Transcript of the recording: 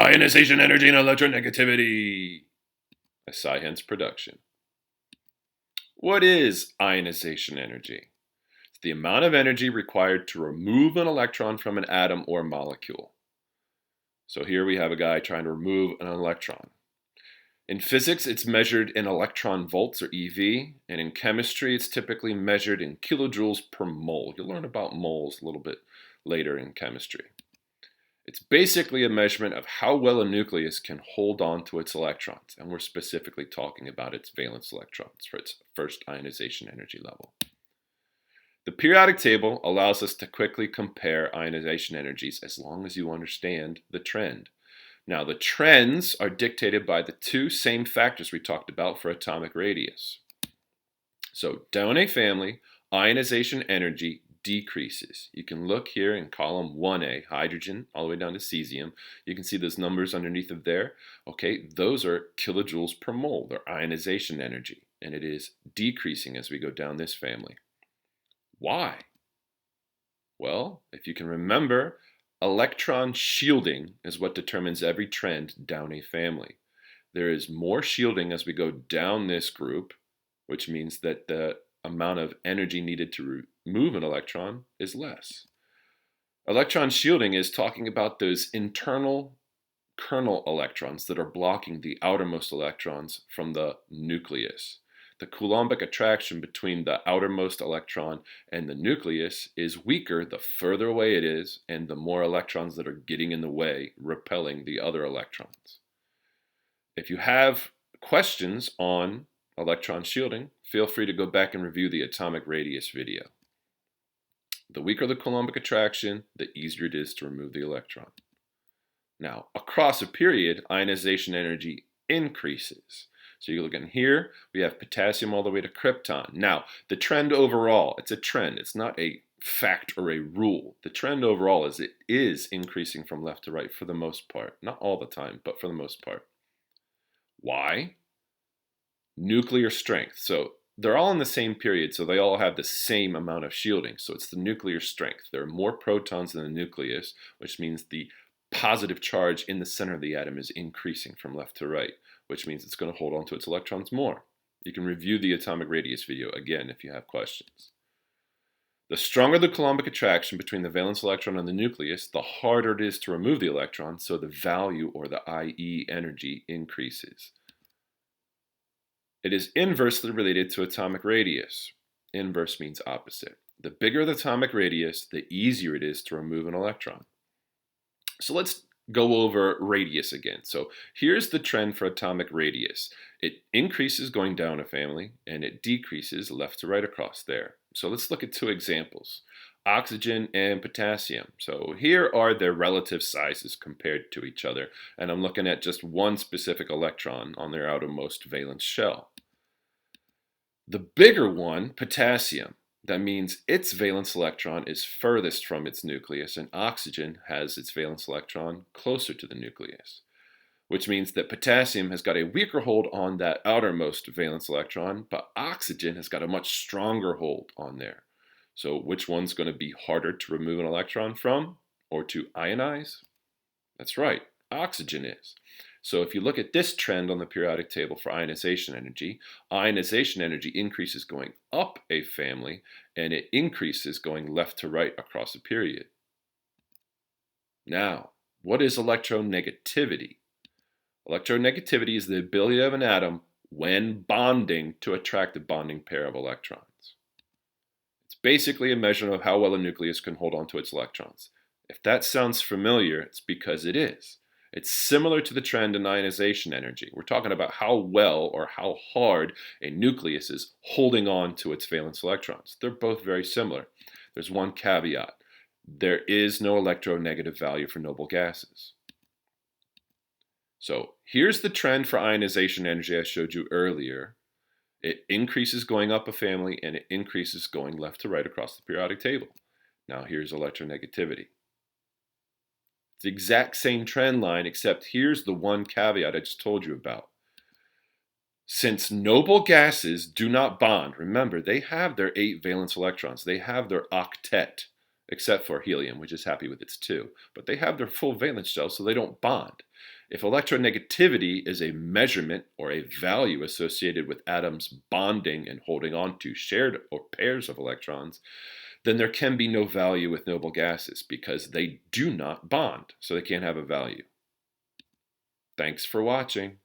Ionization energy and electronegativity. A science production. What is ionization energy? It's the amount of energy required to remove an electron from an atom or molecule. So here we have a guy trying to remove an electron. In physics, it's measured in electron volts, or EV, and in chemistry, it's typically measured in kilojoules per mole. You'll learn about moles a little bit later in chemistry. It's basically a measurement of how well a nucleus can hold on to its electrons, and we're specifically talking about its valence electrons for its first ionization energy level. The periodic table allows us to quickly compare ionization energies as long as you understand the trend. Now, the trends are dictated by the two same factors we talked about for atomic radius. So, down a family, ionization energy decreases. You can look here in column 1A, hydrogen, all the way down to cesium. You can see those numbers underneath of there. Okay, those are kilojoules per mole. They're ionization energy, and it is decreasing as we go down this family. Why? Well, if you can remember, electron shielding is what determines every trend down a family. There is more shielding as we go down this group, which means that the amount of energy needed to remove an electron is less. Electron shielding is talking about those internal kernel electrons that are blocking the outermost electrons from the nucleus. The Coulombic attraction between the outermost electron and the nucleus is weaker the further away it is, and the more electrons that are getting in the way, repelling the other electrons. If you have questions on electron shielding, feel free to go back and review the atomic radius video. The weaker the Coulombic attraction, the easier it is to remove the electron. Now, across a period, ionization energy increases. So you look in here, we have potassium all the way to krypton. Now, the trend overall, it's a trend. It's not a fact or a rule. The trend overall is it is increasing from left to right for the most part. Not all the time, but for the most part. Why? Nuclear strength. So they're all in the same period, so they all have the same amount of shielding. So it's the nuclear strength. There are more protons in the nucleus, which means the positive charge in the center of the atom is increasing from left to right, which means it's going to hold on to its electrons more. You can review the atomic radius video again if you have questions. The stronger the Coulombic attraction between the valence electron and the nucleus, the harder it is to remove the electron, so the value, or the IE energy, increases. It is inversely related to atomic radius. Inverse means opposite. The bigger the atomic radius, the easier it is to remove an electron. So let's go over radius again. So here's the trend for atomic radius. It increases going down a family, and it decreases left to right across there. So let's look at two examples, oxygen and potassium. So here are their relative sizes compared to each other, and I'm looking at just one specific electron on their outermost valence shell. The bigger one, potassium, that means its valence electron is furthest from its nucleus, and oxygen has its valence electron closer to the nucleus, which means that potassium has got a weaker hold on that outermost valence electron, but oxygen has got a much stronger hold on there. So which one's going to be harder to remove an electron from, or to ionize? That's right, oxygen is. So if you look at this trend on the periodic table for ionization energy increases going up a family, and it increases going left to right across a period. Now, what is electronegativity? Electronegativity is the ability of an atom, when bonding, to attract a bonding pair of electrons. It's basically a measurement of how well a nucleus can hold on to its electrons. If that sounds familiar, it's because it is. It's similar to the trend in ionization energy. We're talking about how well or how hard a nucleus is holding on to its valence electrons. They're both very similar. There's one caveat. There is no electronegative value for noble gases. So here's the trend for ionization energy I showed you earlier. It increases going up a family, and it increases going left to right across the periodic table. Now here's electronegativity. The exact same trend line, except here's the one caveat I just told you about. Since noble gases do not bond, remember, they have their 8 valence electrons. They have their octet, except for helium, which is happy with its 2. But they have their full valence shell, so they don't bond. If electronegativity is a measurement or a value associated with atoms bonding and holding on to shared or pairs of electrons, then there can be no value with noble gases because they do not bond, so they can't have a value. Thanks for watching.